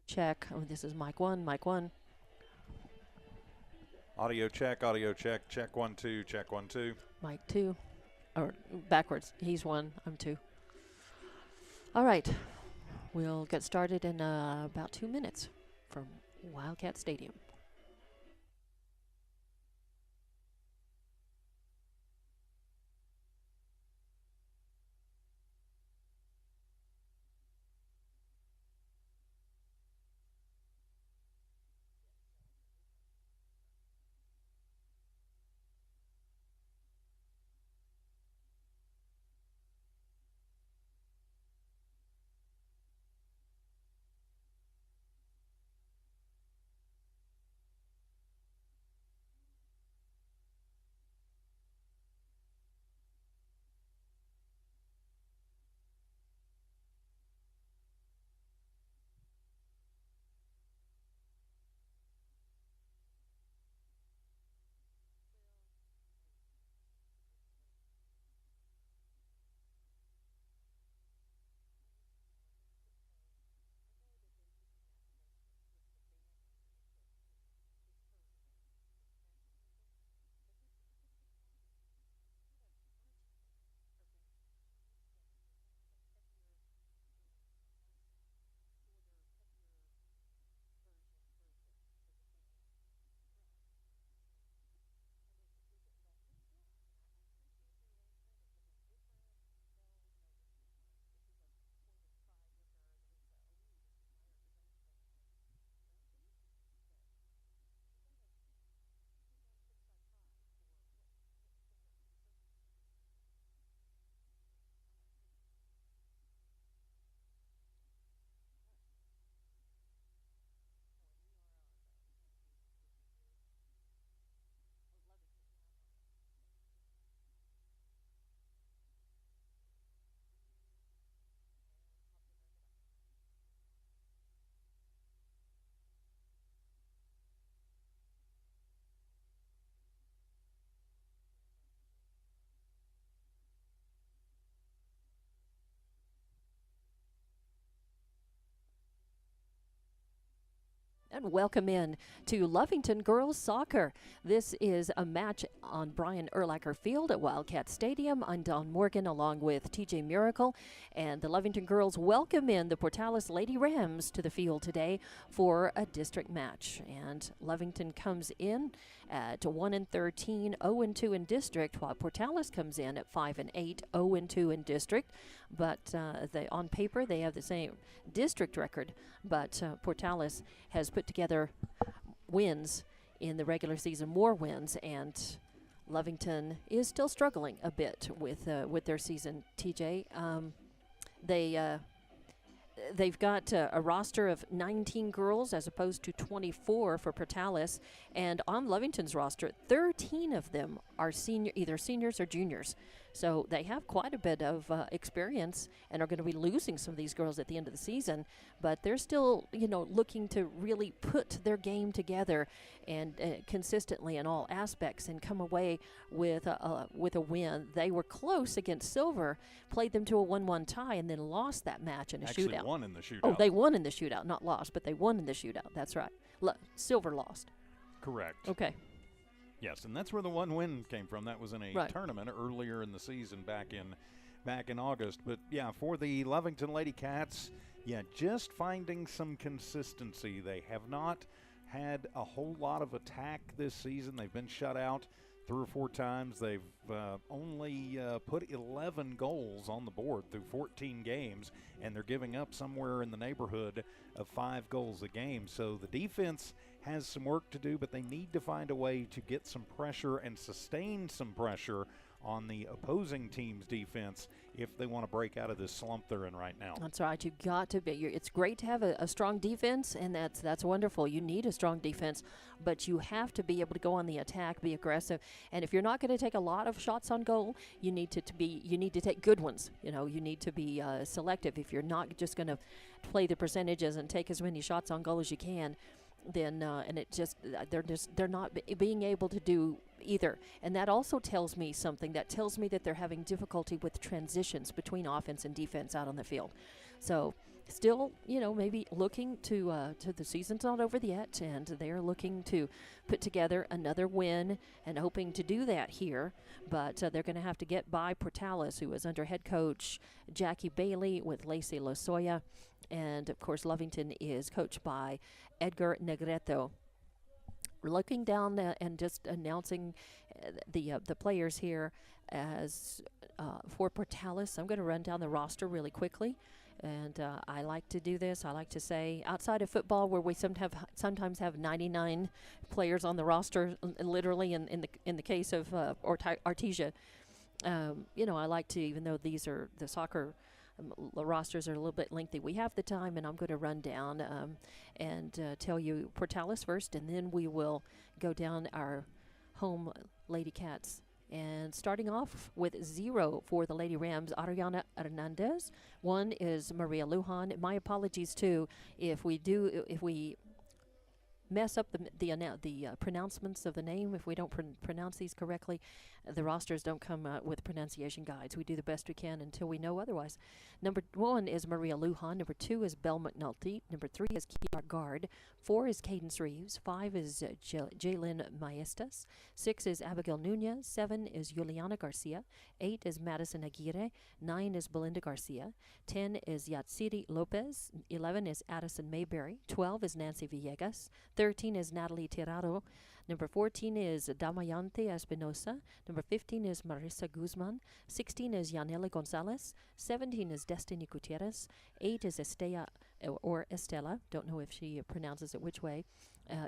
Check. Oh, this is mic one, mic one. Audio check, check 1 2, check 1 2. Mic two. Or backwards. He's one, I'm two. All right. We'll get started in about 2 minutes from Wildcat Stadium. And welcome in to Lovington Girls Soccer. This is a match on Brian Urlacher Field at Wildcat Stadium. I'm Dawn Morgan along with TJ Miracle. And the Lovington girls welcome in the Portales Lady Rams to the field today for a district match. And Lovington comes in at 1-13, 0-2 in district, while Portales comes in at 5-8, 0-2 in district. But on paper, they have the same district record, but Portales has put together wins in the regular season, more wins, and Lovington is still struggling a bit with their season. TJ, they've got a roster of 19 girls as opposed to 24 for Portales, and on Lovington's roster, 13 of them are either seniors or juniors. So they have quite a bit of experience and are going to be losing some of these girls at the end of the season, but they're still, looking to really put their game together and consistently in all aspects and come away with a win. They were close against Silver, played them to a 1-1 tie, and then lost that match in a Actually shootout. won in the shootout. Oh, they won in the shootout, not lost, but they won in the shootout. That's right. Silver lost. Correct. Okay. Yes, and that's where the one win came from. That was in a tournament earlier in the season back in August. But yeah, for the Lovington Lady Cats, just finding some consistency. They have not had a whole lot of attack this season. They've been shut out 3 or 4 times. They've only put 11 goals on the board through 14 games, and they're giving up somewhere in the neighborhood of 5 goals a game. So the defense has some work to do, but they need to find a way to get some pressure and sustain some pressure on the opposing team's defense if they want to break out of this slump they're in right now. That's right. You've got to be. It's great to have a strong defense, and that's wonderful. You need a strong defense, but you have to be able to go on the attack, be aggressive. And if you're not going to take a lot of shots on goal, you need to take good ones. You need to be selective. If you're not just going to play the percentages and take as many shots on goal as you can, then and it just they're not being able to do either. And that also tells me something. That tells me that they're having difficulty with transitions between offense and defense out on the field. So still, maybe looking to the season's not over yet, and they're looking to put together another win and hoping to do that here. But they're going to have to get by Portales, who is under head coach Jackie Bailey with Lacey Losoya. And, of course, Lovington is coached by Edgar Negreto. Looking down and just announcing the players here as for Portales. I'm going to run down the roster really quickly. And I like to do this. I like to say, outside of football, where we sometimes have 99 players on the roster, literally in the case of Artesia, I like to, even though these are the soccer rosters are a little bit lengthy, we have the time, and I'm going to run down and tell you Portales first, and then we will go down our home Lady Cats. And starting off with 0 for the Lady Rams, Ariana Hernandez. 1 is Maria Lujan. My apologies too if we mess up the pronouncements of the name. If we don't pronounce these correctly, the rosters don't come with pronunciation guides. We do the best we can until we know otherwise. Number 1 is Maria Lujan. Number 2 is Belle McNulty. Number 3 is Kiara Gard. 4 is Cadence Reeves. 5 is Jaylyn Maestas. 6 is Abigail Nunez. 7 is Juliana Garcia. 8 is Madison Aguirre. 9 is Belinda Garcia. 10 is Yatsiri Lopez. 11 is Addison Mayberry. 12 is Nancy Villegas. 13 is Natalie Tirado. Number 14 is Damayante Espinosa. Number 15 is Marissa Guzman. 16 is Yanela Gonzalez. 17 is Destiny Gutierrez. 8 is Estela. Don't know if she pronounces it which way.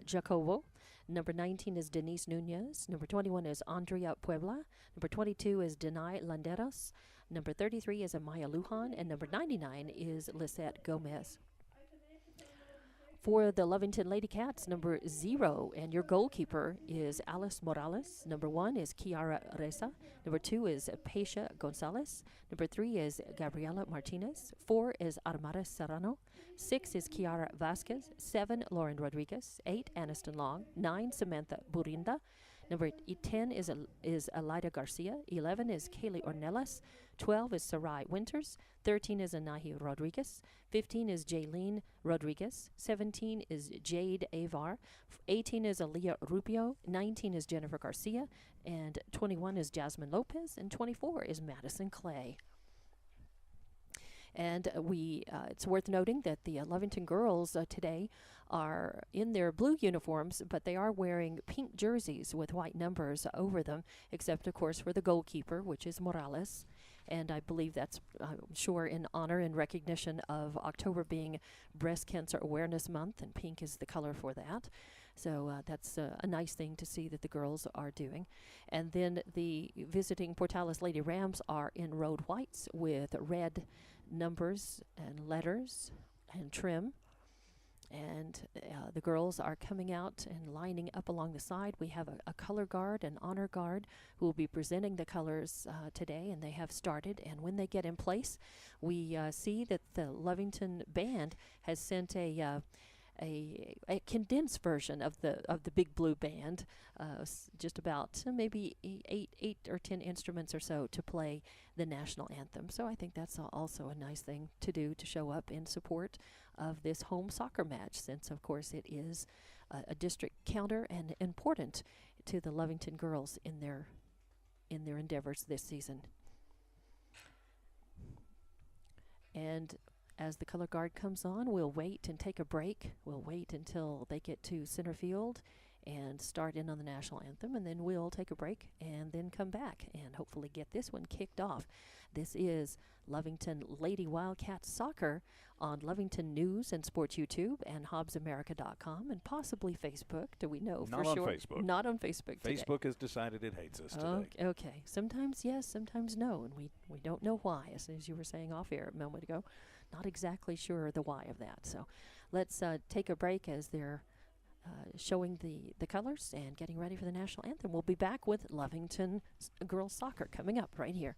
Jacobo. Number 19 is Denise Nunez. Number 21 is Andrea Puebla. Number 22 is Denai Landeros. Number 33 is Amaya Lujan. And number 99 is Lisette Gomez. For the Lovington Lady Cats, number 0, and your goalkeeper is Alice Morales. Number 1 is Kiara Reza. Number 2 is Paisha Gonzalez. Number 3 is Gabriela Martinez. 4 is Armada Serrano. 6 is Kiara Vasquez. 7, Lauren Rodriguez. 8, Aniston Long. 9, Samantha Burinda. Number 10 is Elida Garcia. 11 is Kaylee Ornelas. 12 is Sarai Winters. 13 is Anahi Rodriguez. 15 is Jaylene Rodriguez. 17 is Jade Avar. 18 is Aaliyah Rubio. 19 is Jennifer Garcia. And 21 is Jasmine Lopez. And 24 is Madison Clay. And it's worth noting that the Lovington girls today are in their blue uniforms, but they are wearing pink jerseys with white numbers over them, except, of course, for the goalkeeper, which is Morales. And I believe that's, I'm sure, in honor and recognition of October being Breast Cancer Awareness Month, and pink is the color for that. So that's a nice thing to see that the girls are doing. And then the visiting Portales Lady Rams are in road whites with red numbers and letters and trim. And the girls are coming out and lining up along the side. We have a color guard, an honor guard, who will be presenting the colors today, and they have started. And when they get in place, we see that the Lovington band has sent a condensed version of the Big Blue Band, just about maybe eight or 10 instruments or so to play the national anthem. So I think that's also a nice thing to do, to show up in support of this home soccer match, since of course it is a district counter and important to the Lovington girls in their endeavors this season. And as the color guard comes on, we'll wait and take a break. We'll wait until they get to center field and start in on the national anthem, and then we'll take a break and then come back and hopefully get this one kicked off. This is Lovington Lady Wildcats Soccer on Lovington News and Sports YouTube and HobbsAmerica.com and possibly Facebook. Do we know for sure? Not on Facebook. Not on Facebook today. Facebook has decided it hates us today. Okay. Sometimes yes, sometimes no, and we don't know why, as you were saying off air a moment ago. Not exactly sure the why of that. So let's take a break as they're showing the colors and getting ready for the national anthem. We'll be back with Lovington girls soccer coming up right here.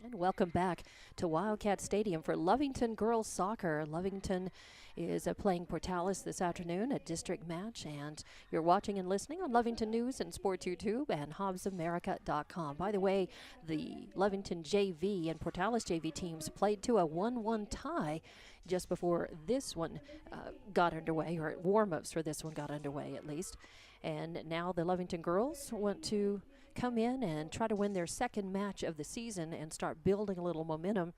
And welcome back to Wildcat Stadium for Lovington girls soccer. Lovington is playing Portales this afternoon, a district match, and you're watching and listening on Lovington News and Sports YouTube and HobbsAmerica.com. By the way, the Lovington JV and Portales JV teams played to a 1-1 tie just before this one got underway, or warm-ups for this one got underway at least. And now the Lovington girls want to come in and try to win their second match of the season and start building a little momentum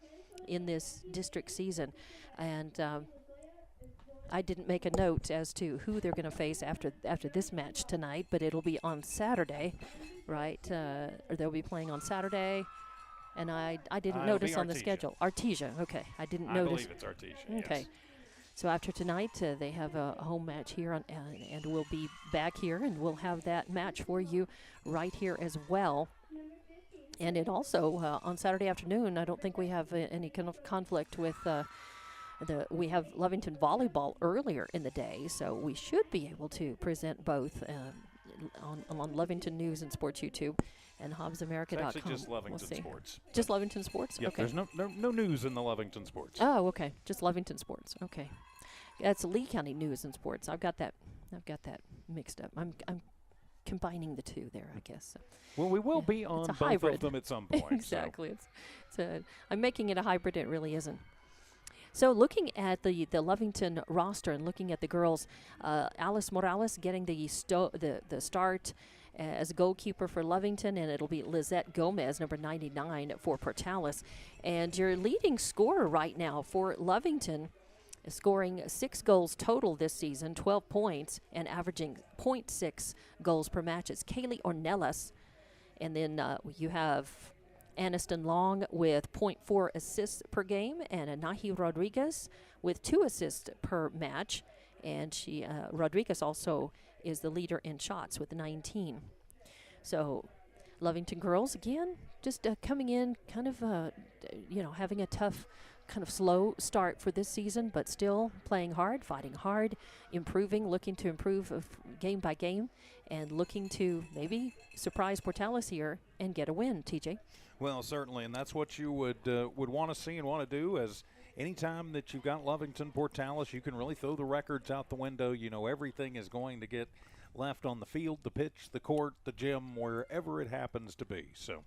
in this district season. And I didn't make a note as to who they're going to face after this match tonight, but it'll be on Saturday, right? Or they'll be playing on Saturday. And I didn't notice on the schedule. Artesia, okay. I didn't notice. I believe it's Artesia, okay. Yes. So after tonight, they have a home match here, and we'll be back here, and we'll have that match for you right here as well. And it also, on Saturday afternoon, I don't think we have any kind of conflict with we have Lovington volleyball earlier in the day, so we should be able to present both on Lovington News and Sports YouTube and HobbsAmerica.com. It's actually just Lovington Sports. Just Lovington Sports? Yep, okay. There's no news in the Lovington Sports. Oh, okay. Just Lovington Sports. Okay. That's Lee County News and Sports. I've got that mixed up. I'm combining the two there, I guess. So, well, we will be on both hybrid. of them at some point. Exactly. So. I'm making it a hybrid. It really isn't. So looking at the Lovington roster and looking at the girls, Alice Morales getting the start as a goalkeeper for Lovington, and it'll be Lizette Gomez, number 99, for Portales. And your leading scorer right now for Lovington is scoring 6 goals total this season, 12 points, and averaging 0.6 goals per match. It's Kaylee Ornelas. And then you have Aniston Long with 0.4 assists per game, and Anahi Rodriguez with 2 assists per match. And Rodriguez also is the leader in shots with 19. So Lovington girls, again, just coming in kind of, having a tough, kind of slow start for this season, but still playing hard, fighting hard, improving, looking to improve game by game, and looking to maybe surprise Portales here and get a win, TJ. Well, certainly, and that's what you would want to see and want to do. As anytime that you've got Lovington Portales, you can really throw the records out the window. You know, everything is going to get left on the field, the pitch, the court, the gym, wherever it happens to be. So,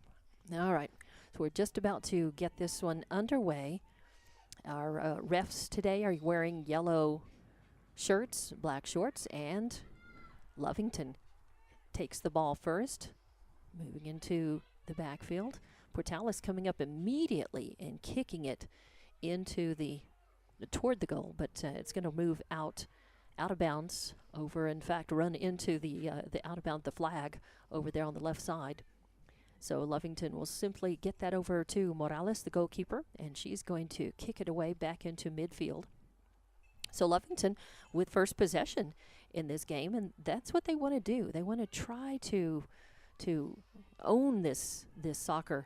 all right, so we're just about to get this one underway. Our refs today are wearing yellow shirts, black shorts, and Lovington takes the ball first, moving into the backfield. Portales coming up immediately and kicking it into toward the goal, but it's going to move out of bounds run into the out of bounds, the flag over there on the left side. So Lovington will simply get that over to Morales, the goalkeeper, and she's going to kick it away back into midfield. So Lovington with first possession in this game, and that's what they want to do. They want to try to own this soccer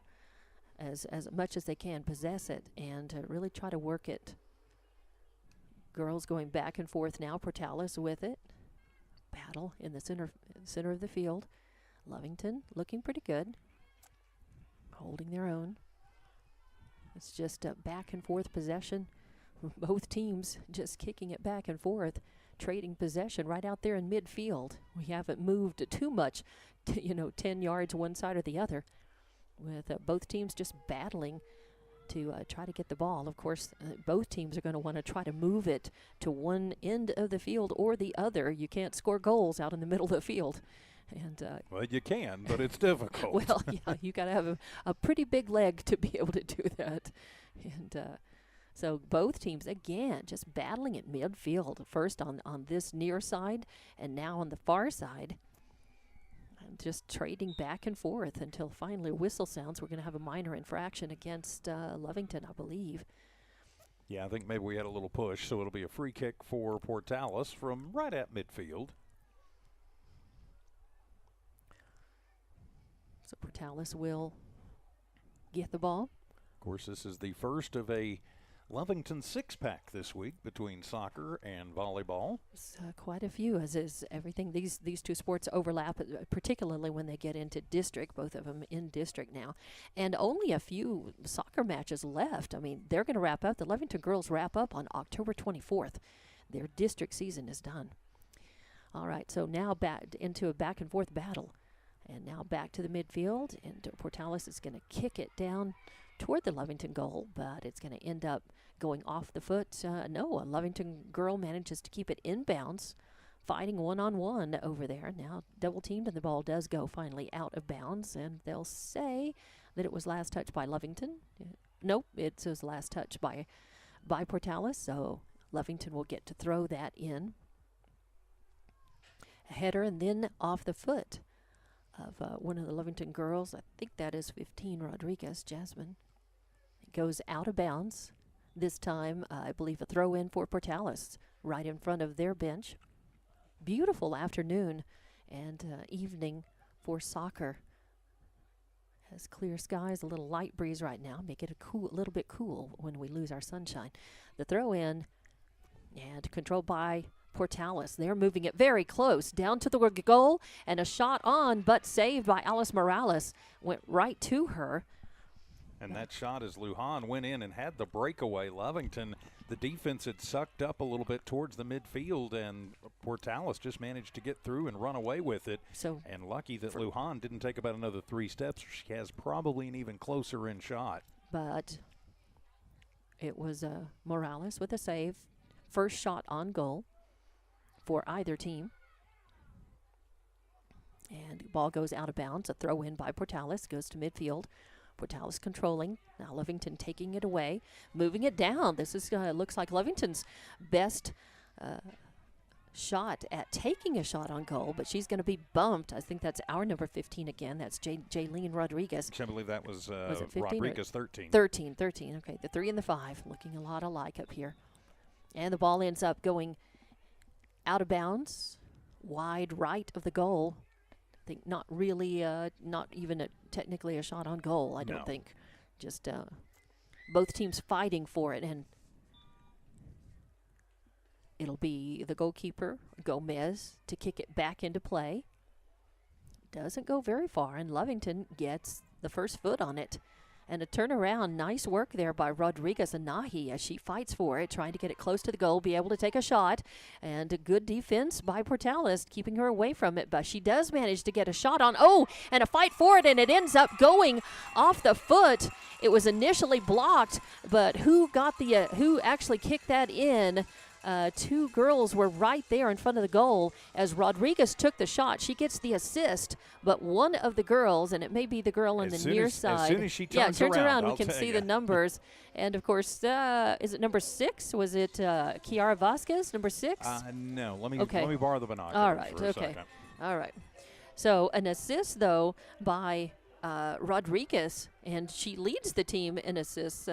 as much as they can, possess it, and really try to work it. Girls going back and forth now. Portales with it. Battle in the center of the field. Lovington looking pretty good, holding their own. It's just a back and forth possession. Both teams just kicking it back and forth, trading possession right out there in midfield. We haven't moved too much, 10 yards one side or the other, with both teams just battling to try to get the ball. Of course, both teams are going to want to try to move it to one end of the field or the other. You can't score goals out in the middle of the field. And well, you can, but it's difficult. Well, yeah, you got to have a pretty big leg to be able to do that. And so both teams, again, just battling at midfield, first on this near side and now on the far side. Just trading back and forth until finally a whistle sounds. We're going to have a minor infraction against Lovington, I believe. Yeah, I think maybe we had a little push, so it'll be a free kick for Portales from right at midfield. So Portales will get the ball. Of course, this is the first of a Lovington six-pack this week between soccer and volleyball. It's, quite a few, as is everything. These two sports overlap, particularly when they get into district, both of them in district now. And only a few soccer matches left. I mean, they're going to wrap up. The Lovington girls wrap up on October 24th. Their district season is done. All right, so now back into a back-and-forth battle. And now back to the midfield, and Portales is going to kick it down toward the Lovington goal, but it's going to end up going off the foot. No, a Lovington girl manages to keep it inbounds, fighting one-on-one over there. Now double-teamed, and the ball does go finally out of bounds, and they'll say that it was last touch by Lovington. Nope, it was last touch by Portales, so Lovington will get to throw that in. A header, and then off the foot of one of the Lovington girls. I think that is 15, Rodriguez, Jasmine. It goes out of bounds. This time, I believe a throw-in for Portales right in front of their bench. Beautiful afternoon and evening for soccer. Has clear skies, a little light breeze right now. Make it a little bit cool when we lose our sunshine. The throw-in and controlled by Portales. They're moving it very close down to the goal, and a shot on, but saved by Alice Morales. Went right to her. And that shot as Lujan went in and had the breakaway. Lovington, the defense had sucked up a little bit towards the midfield, and Portales just managed to get through and run away with it. And lucky that Lujan didn't take about another 3 steps. She has probably an even closer in shot. But it was Morales with a save. First shot on goal for either team. And the ball goes out of bounds. A throw in by Portales goes to midfield. Portales controlling. Now Lovington taking it away, moving it down. This is looks like Lovington's best shot at taking a shot on goal, but she's going to be bumped. I think that's our number 15 again. That's Jaylene Rodriguez. I believe that was Rodriguez 13. 13. Okay, the 3 and the 5 looking a lot alike up here. And the ball ends up going out of bounds, wide right of the goal. I think not really, not even technically a shot on goal, I don't think. Just both teams fighting for it, and it'll be the goalkeeper, Gomez, to kick it back into play. Doesn't go very far, and Lovington gets the first foot on it. And a turnaround, nice work there by Rodriguez and Nahi as she fights for it, trying to get it close to the goal, be able to take a shot. And a good defense by Portales, keeping her away from it. But she does manage to get a shot on. Oh, and a fight for it, and it ends up going off the foot. It was initially blocked, but who actually kicked that in? 2 girls were right there in front of the goal as Rodriguez took the shot. She gets the assist, but one of the girls, and it may be the girl on the near side. As soon as she turns around, we can see the numbers. And, of course, is it number 6? Was it Kiara Vasquez, number 6? No. Let me borrow the binoculars. All right, for a second. All right. So an assist, though, by Rodriguez, and she leads the team in assists.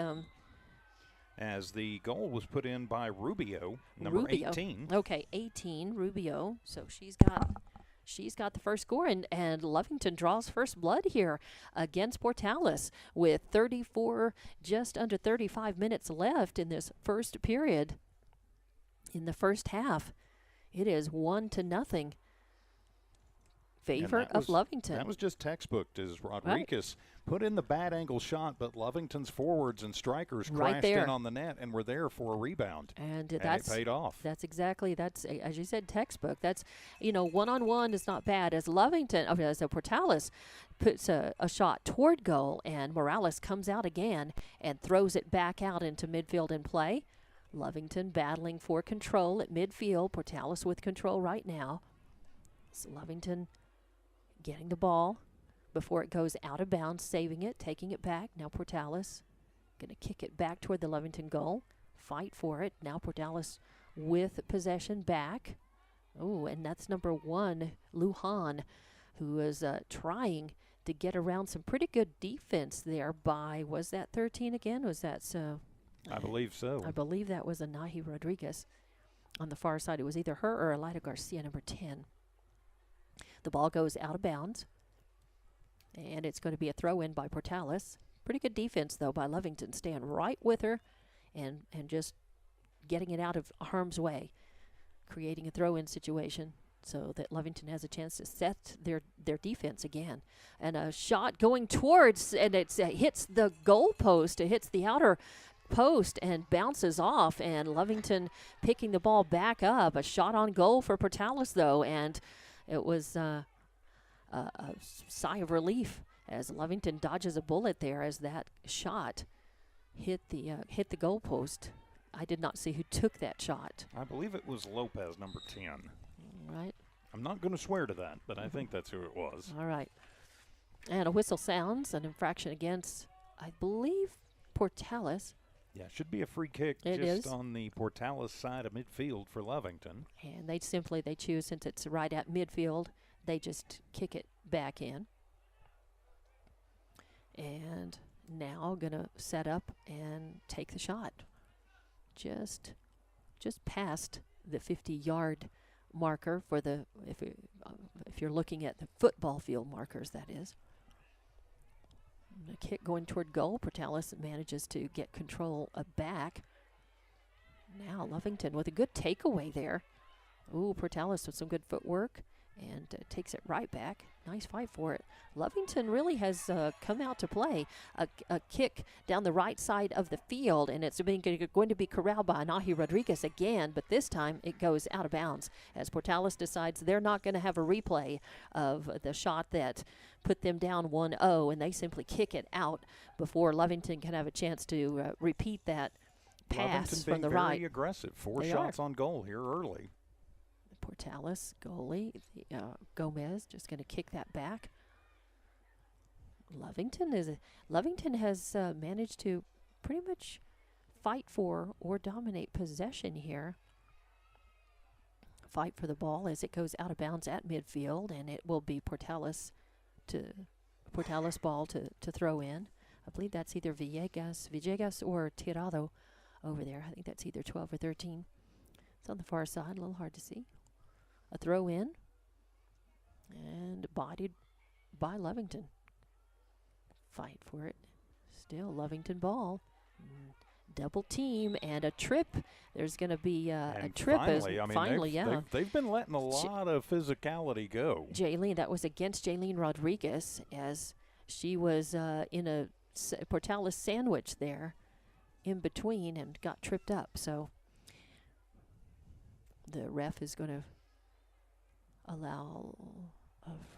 As the goal was put in by Rubio, number 18. Okay, 18, Rubio. So she's got the first score, and Lovington draws first blood here against Portales with 34, just under 35 minutes left in this first period. In the first half, it is 1-0. Favor of Lovington. That was just textbook as Rodriguez put in the bad angle shot, but Lovington's forwards and strikers crashed in on the net and were there for a rebound. And it paid off. That's as you said, textbook. That's, one-on-one is not bad. As Portales puts a shot toward goal, and Morales comes out again and throws it back out into midfield in play. Lovington battling for control at midfield. Portales with control right now. It's Lovington getting the ball before it goes out of bounds, saving it, taking it back. Now Portales going to kick it back toward the Lovington goal. Fight for it. Now Portales with possession back. Oh, and that's number 1, Lujan, who is trying to get around some pretty good defense there by, was that 13 again? Was that so? I believe so. I believe that was a Nahi Rodriguez. On the far side, it was either her or Elida Garcia, number 10. The ball goes out of bounds, and it's going to be a throw-in by Portales. Pretty good defense, though, by Lovington. Staying right with her and just getting it out of harm's way, creating a throw-in situation so that Lovington has a chance to set their defense again. And a shot going towards, and it hits the goal post. It hits the outer post and bounces off, and Lovington picking the ball back up. A shot on goal for Portales, though, and it was a sigh of relief as Lovington dodges a bullet there as that shot hit the goal post. I did not see who took that shot. I believe it was Lopez, number 10. Right. I'm not going to swear to that, but I think that's who it was. All right. And a whistle sounds, an infraction against, I believe, Portales. Yeah, it should be a free kick on the Portales side of midfield for Lovington. And they choose, since it's right at midfield, they just kick it back in. And now going to set up and take the shot. Just past the 50-yard marker for the, if you're looking at the football field markers, that is. A kick going toward goal. Portales manages to get control back. Now Lovington with a good takeaway there. Ooh, Portales with some good footwork and takes it right back. Nice fight for it. Lovington really has come out to play. A kick down the right side of the field, and it's going to be corralled by Anahi Rodriguez again, but this time it goes out of bounds as Portales decides they're not going to have a replay of the shot that put them down 1-0, and they simply kick it out before Lovington can have a chance to repeat that pass Lovington from the being right. very aggressive. 4 shots on goal here early. Portales, goalie, Gomez, just going to kick that back. Lovington has managed to pretty much fight for or dominate possession here. Fight for the ball as it goes out of bounds at midfield, and it will be Portales ball to throw in. I believe that's either Villegas or Tirado over there. I think that's either 12 or 13. It's on the far side, a little hard to see. A throw in and bodied by Lovington. Fight for it. Still Lovington ball. Double team and a trip. There's going to be a trip. Finally, they've been letting a lot of physicality go. That was against Jaylene Rodriguez as she was in a Portales sandwich there in between and got tripped up. So the ref is going to allow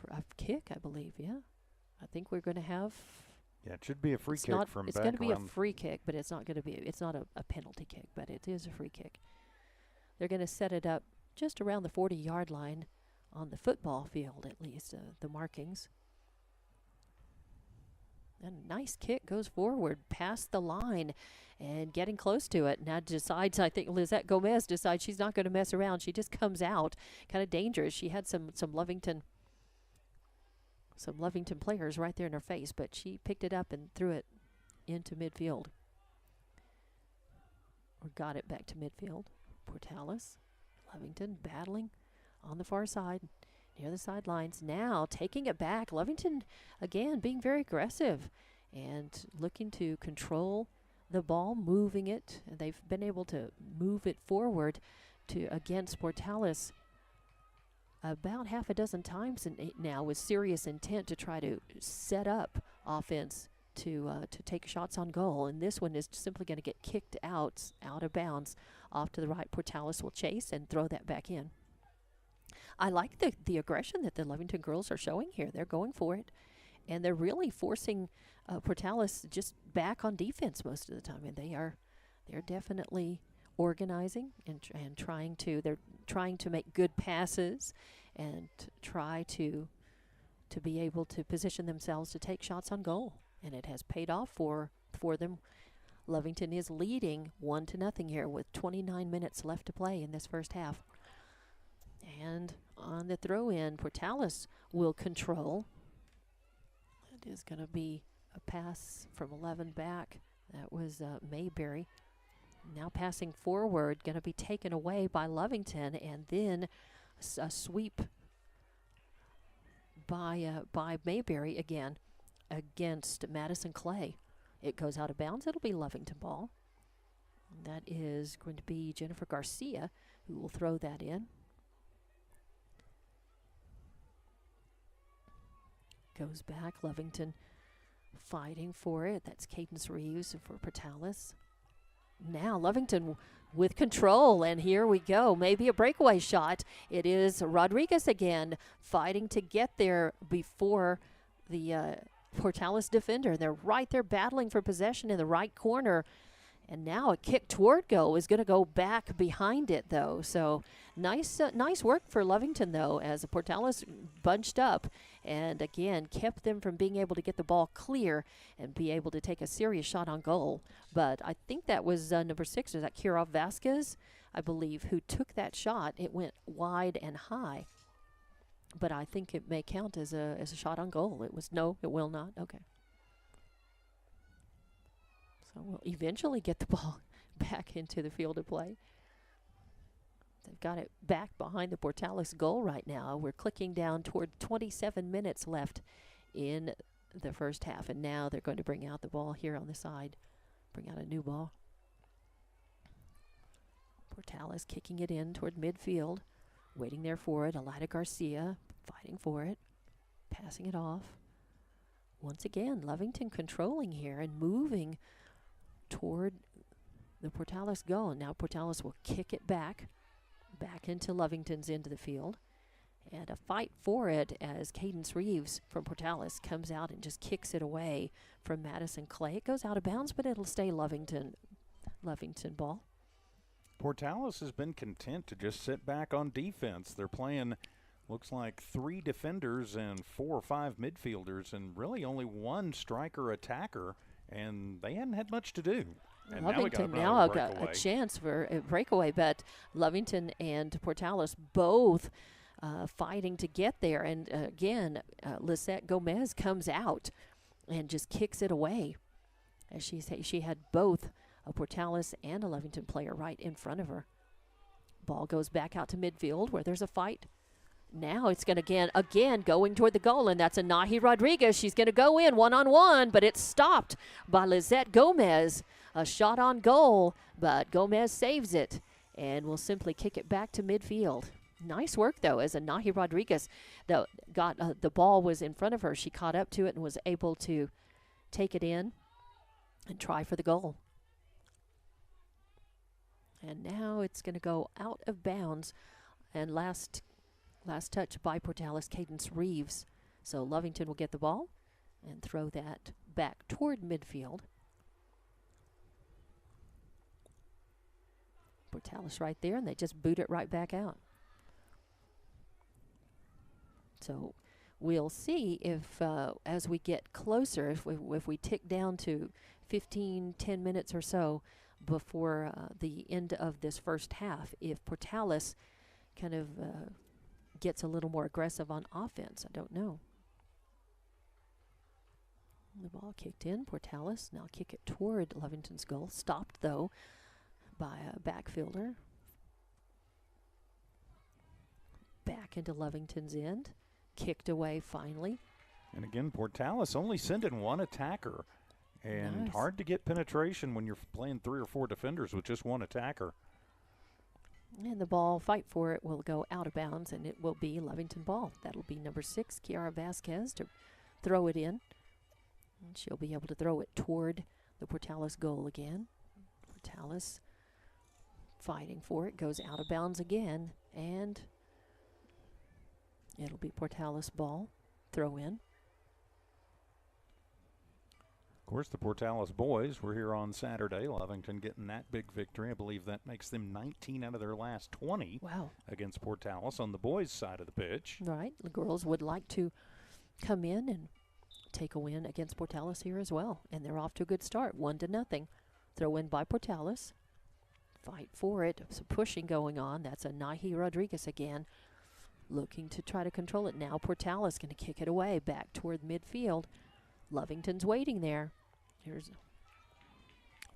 a kick, I believe. Yeah, I think we're going to have. Yeah, it should be a free kick from back. It's going to be a free kick, but it's not going to be. It's not a penalty kick, but it is a free kick. They're going to set it up just around the 40-yard line on the football field, at least the markings. And a nice kick goes forward past the line and getting close to it. Now decides, I think Lizette Gomez decides she's not going to mess around. She just comes out, kind of dangerous. She had some Lovington players right there in her face, but she picked it up and threw it into midfield. Or got it back to midfield. Portales, Lovington battling on the far side, near the sidelines. Now taking it back. Lovington, again, being very aggressive and looking to control the ball, moving it. And they've been able to move it forward against Portales about half a dozen times now with serious intent to try to set up offense to take shots on goal. And this one is simply going to get kicked out of bounds off to the right. Portales will chase and throw that back in. I like the aggression that the Lovington girls are showing here. They're going for it, and they're really forcing Portales just back on defense most of the time. And they're definitely organizing and trying to make good passes and try to be able to position themselves to take shots on goal. And it has paid off for them. Lovington is leading 1-0 here with 29 minutes left to play in this first half. And on the throw-in, Portales will control. It is going to be a pass from 11 back. That was Mayberry. Now passing forward, going to be taken away by Lovington, and then a sweep by Mayberry again against Madison Clay. It goes out of bounds. It'll be Lovington ball. That is going to be Jennifer Garcia who will throw that in. Goes back. Lovington fighting for it. That's Cadence Reeves for Portales. Now Lovington with control, and here we go. Maybe a breakaway shot. It is Rodriguez again fighting to get there before the Portales defender. They're right there battling for possession in the right corner. And now a kick toward goal is going to go back behind it, though. So nice work for Lovington, though, as the Portales bunched up and, again, kept them from being able to get the ball clear and be able to take a serious shot on goal. But I think that was number 6, is that Kirov Vasquez, I believe, who took that shot. It went wide and high. But I think it may count as a shot on goal. It was no, it will not. Okay. So we'll eventually get the ball back into the field of play. They've got it back behind the Portales goal right now. We're clicking down toward 27 minutes left in the first half. And now they're going to bring out the ball here on the side. Bring out a new ball. Portales kicking it in toward midfield. Waiting there for it. Elida Garcia fighting for it. Passing it off. Once again, Lovington controlling here and moving toward the Portales goal. And now Portales will kick it back into Lovington's end of the field. And a fight for it as Cadence Reeves from Portales comes out and just kicks it away from Madison Clay. It goes out of bounds, but it'll stay Lovington ball. Portales has been content to just sit back on defense. They're playing, looks like 3 defenders and 4 or 5 midfielders and really only 1 striker attacker. And they hadn't had much to do. And Lovington now got a chance for a breakaway, but Lovington and Portales both fighting to get there. And again, Lisette Gomez comes out and just kicks it away. As she had both a Portales and a Lovington player right in front of her. Ball goes back out to midfield where there's a fight. Now it's going to again going toward the goal, and that's a Nahi Rodriguez. She's going to go in one-on-one, but it's stopped by Lisette Gomez. A shot on goal, but Gomez saves it and will simply kick it back to midfield. Nice work, though, as a Nahi Rodriguez got the ball was in front of her. She caught up to it and was able to take it in and try for the goal. And now it's going to go out of bounds, and last touch by Portales, Cadence Reeves. So Lovington will get the ball and throw that back toward midfield. Portales right there, and they just boot it right back out. So we'll see if, as we get closer, if we tick down to 10 minutes or so before the end of this first half, if Portales kind of gets a little more aggressive on offense. I don't know. The ball kicked in. Portales now kick it toward Lovington's goal. Stopped, though, by a backfielder. Back into Lovington's end. Kicked away finally. And again, Portales only sending 1 attacker. And nice. Hard to get penetration when you're playing 3 or 4 defenders with just 1 attacker. And the ball, fight for it, will go out of bounds, and it will be Lovington ball. That'll be number 6, Kiara Vasquez, to throw it in. And she'll be able to throw it toward the Portales goal again. Portales fighting for it, goes out of bounds again, and it'll be Portales ball, throw in. Of course, the Portales boys were here on Saturday. Lovington getting that big victory. I believe that makes them 19 out of their last 20 against Portales on the boys' side of the pitch. Right. The girls would like to come in and take a win against Portales here as well. And they're off to a good start, 1-0. Throw in by Portales. Fight for it. Some pushing going on. That's a Nahi Rodriguez again, looking to try to control it. Now Portales going to kick it away back toward midfield. Lovington's waiting there. Here's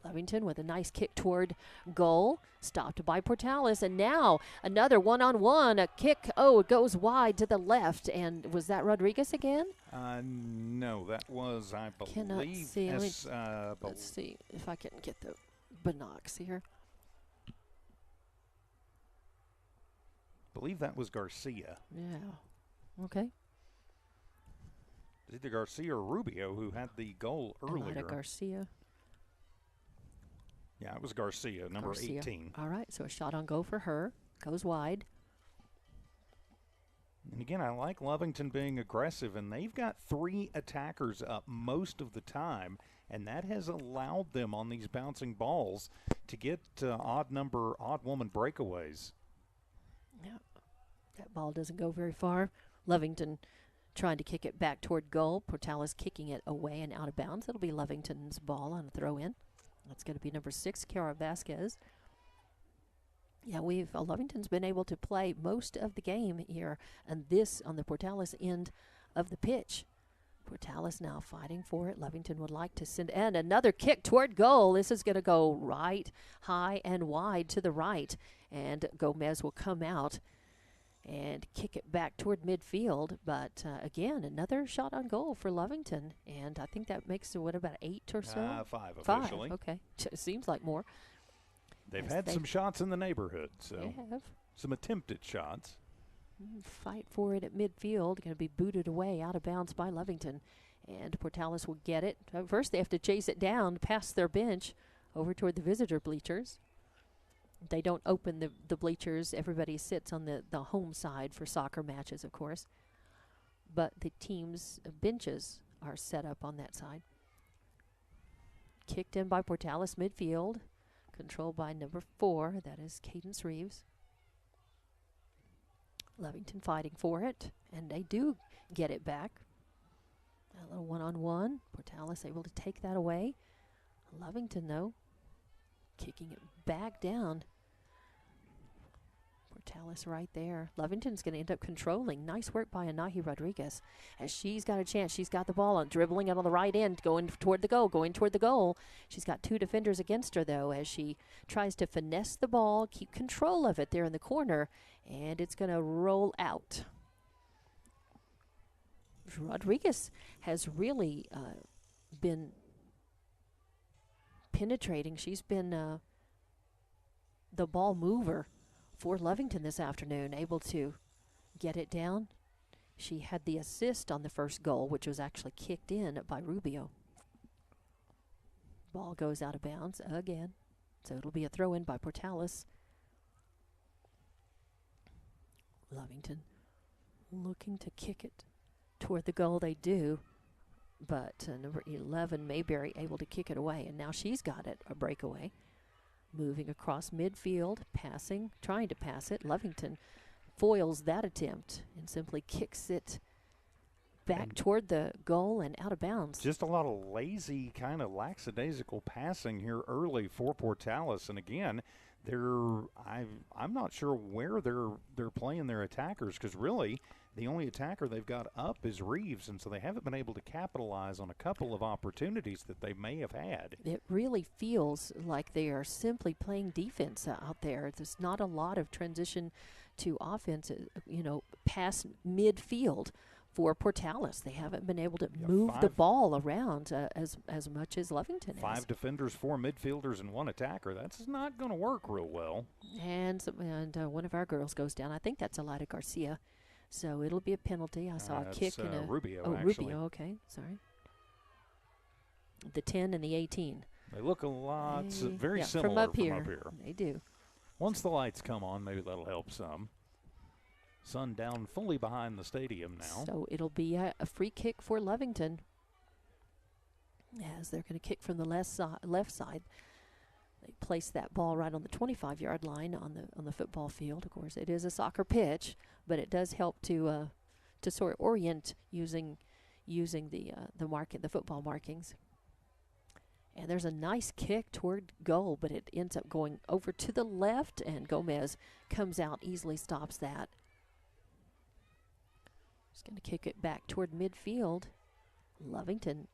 Lovington with a nice kick toward goal. Stopped by Portales. And now another one-on-one. A kick. Oh, it goes wide to the left. And was that Rodriguez again? No, that was, I believe. Cannot see. Let's see if I can get the Binocs here. I believe that was Garcia. Yeah. Okay. It's either Garcia or Rubio who had the goal earlier. Garcia. Yeah, it was Garcia, number 18. All right, so a shot on goal for her. Goes wide. And again, I like Lovington being aggressive, and they've got 3 attackers up most of the time, and that has allowed them on these bouncing balls to get odd woman breakaways. Yeah, that ball doesn't go very far. Lovington trying to kick it back toward goal. Portales kicking it away and out of bounds. It'll be Lovington's ball on a throw-in. That's going to be number 6, Kiara Vasquez. Yeah, Lovington's been able to play most of the game here, and this on the Portales end of the pitch. Portales now fighting for it. Lovington would like to send, and another kick toward goal. This is going to go right, high, and wide to the right, and Gomez will come out and kick it back toward midfield. But again, another shot on goal for Lovington, and I think that makes what, about 8 or so? 5 officially. 5, okay. Seems like more. They've had some shots in the neighborhood, so they have some attempted shots. Fight for it at midfield. Going to be booted away out of bounds by Lovington, and Portales will get it. First, they have to chase it down past their bench over toward the visitor bleachers. They don't open the bleachers. Everybody sits on the home side for soccer matches, of course. But the team's benches are set up on that side. Kicked in by Portales midfield. Controlled by number 4. That is Cadence Reeves. Lovington fighting for it. And they do get it back. A little one-on-one. Portales able to take that away. Lovington, though, kicking it back down. Portales right there. Lovington's going to end up controlling. Nice work by Anahi Rodriguez. As she's got a chance. She's got the ball on, dribbling it on the right end, going toward the goal. She's got 2 defenders against her, though, as she tries to finesse the ball, keep control of it there in the corner, and it's going to roll out. Rodriguez has really been penetrating. She's been the ball mover for Lovington this afternoon, able to get it down. She had the assist on the first goal, which was actually kicked in by Rubio. Ball goes out of bounds again, so it'll be a throw-in by Portales. Lovington looking to kick it toward the goal. They do, but number 11, Mayberry, able to kick it away, and now she's got it, a breakaway. Moving across midfield, passing, trying to pass it. Lovington foils that attempt and simply kicks it back toward the goal and out of bounds. Just a lot of lazy, kind of lackadaisical passing here early for Portales. And again, I'm not sure where they're playing their attackers, because really the only attacker they've got up is Reeves, and so they haven't been able to capitalize on a couple of opportunities that they may have had. It really feels like they are simply playing defense out there. There's not a lot of transition to offense, past midfield for Portales. They haven't been able to move the ball around as much as Lovington has. 5 defenders, 4 midfielders, and 1 attacker. That's not going to work real well. And one of our girls goes down. I think that's Elida Garcia. So it'll be a penalty. I saw a kick and a Rubio. Actually. Rubio. Okay, sorry. The 10 and the 18. They look a lot very similar from up here. They do. Once the lights come on, maybe that'll help some. Sun down fully behind the stadium now. So it'll be a free kick for Lovington, as they're going to kick from the left side. They place that ball right on the 25-yard line on the football field. Of course, it is a soccer pitch, but it does help to sort of orient using the football markings. And there's a nice kick toward goal, but it ends up going over to the left, and Gomez comes out, easily stops that. Just going to kick it back toward midfield. Lovington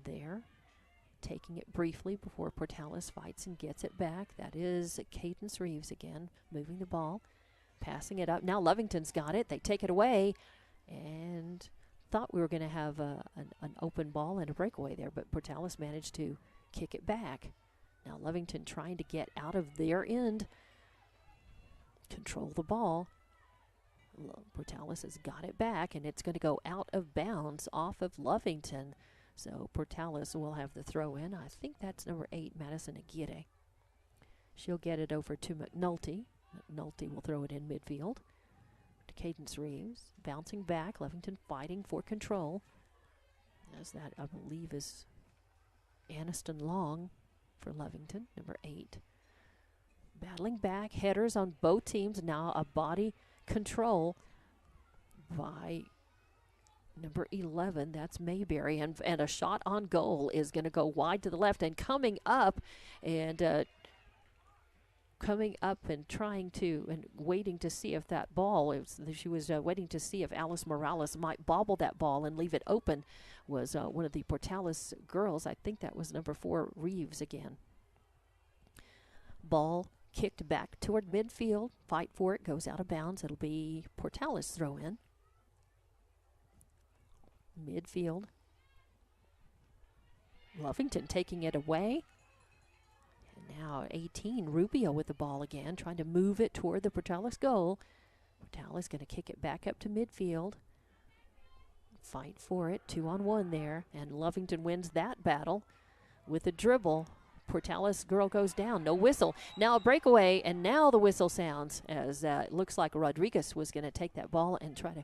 there, taking it briefly before Portales fights and gets it back. That is Cadence Reeves again, moving the ball, passing it up. Now Lovington's got it. They take it away, and thought we were going to have an open ball and a breakaway there, but Portales managed to kick it back. Now Lovington trying to get out of their end, control the ball. Portales has got it back, and it's going to go out of bounds off of Lovington. So Portales will have the throw in. I think that's number 8, Madison Aguirre. She'll get it over to McNulty. McNulty will throw it in midfield to Cadence Reeves. Bouncing back, Lovington fighting for control. As that, I believe, is Aniston Long for Lovington, number 8. Battling back, headers on both teams. Now a body control by number 11, that's Mayberry, and a shot on goal is going to go wide to the left, and coming up and trying to and waiting to see if that ball, she was waiting to see if Alice Morales might bobble that ball and leave it open, was one of the Portales girls. I think that was number 4, Reeves again. Ball kicked back toward midfield. Fight for it. Goes out of bounds. It'll be Portales throw in. Midfield. Lovington taking it away. And now 18, Rubio with the ball again, trying to move it toward the Portales goal. Portales going to kick it back up to midfield. Fight for it. 2-on-1 there. And Lovington wins that battle with a dribble. Portales girl goes down. No whistle. Now a breakaway, and now the whistle sounds as it looks like Rodriguez was going to take that ball and try to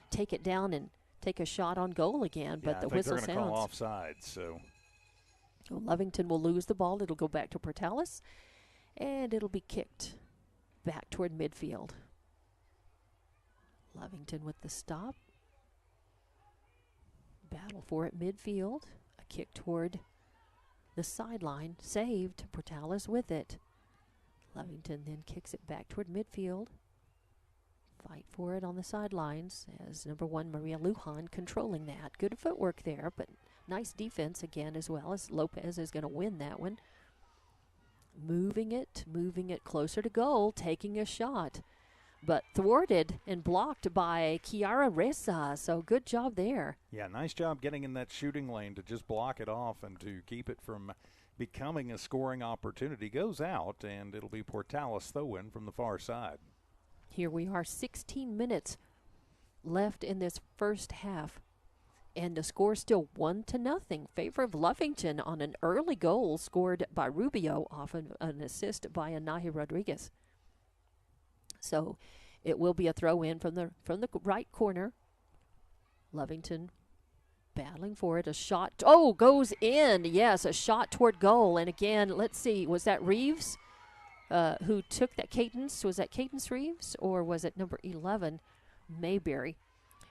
take it down and take a shot on goal again, but the whistle sounds. They're going to call offside, so. Lovington will lose the ball. It'll go back to Portales, and it'll be kicked back toward midfield. Lovington with the stop. Battle for it midfield. A kick toward the sideline, saved. Portales with it. Lovington then kicks it back toward midfield. Fight for it on the sidelines as number 1, Maria Lujan, controlling that. Good footwork there, but nice defense again as well, as Lopez is going to win that one. Moving it closer to goal, taking a shot, but thwarted and blocked by Kiara Reza, so good job there. Yeah, nice job getting in that shooting lane to just block it off and to keep it from becoming a scoring opportunity. Goes out, and it'll be Portales throw-in from the far side. Here we are, 16 minutes left in this first half, and the score still 1-0, favor of Lovington on an early goal scored by Rubio off an assist by Anahi Rodriguez. So it will be a throw-in from the right corner. Lovington battling for it. A shot. Oh, goes in. Yes, a shot toward goal. And again, let's see. Was that Reeves who took that? Cadence? Was that Cadence Reeves? Or was it number 11, Mayberry?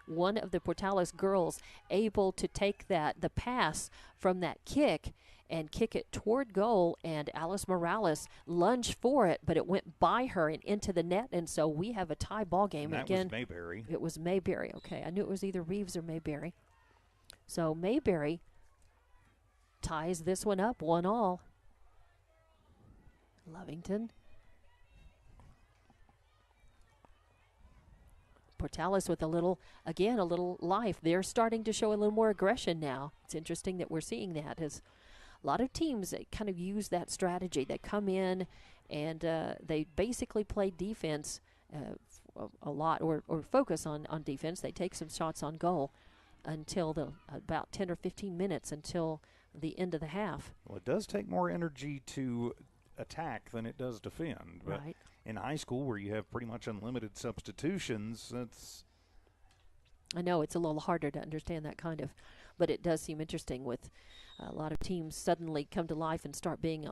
One of the Portales girls able to take the pass from that kick and kick it toward goal, and Alice Morales lunged for it, but it went by her and into the net, and so we have a tie ball game. And that again, was Mayberry. It was Mayberry. Okay, I knew it was either Reeves or Mayberry. So Mayberry ties this one up 1-1. Lovington. Portales with a little life. They're starting to show a little more aggression now. It's interesting that we're seeing that, as a lot of teams that kind of use that strategy. They come in and they basically play defense a lot, or focus on defense. They take some shots on goal until about 10 or 15 minutes until the end of the half. Well, it does take more energy to attack than it does defend. But right. In high school, where you have pretty much unlimited substitutions, I know it's a little harder to understand that kind of, but it does seem interesting with a lot of teams suddenly come to life and start being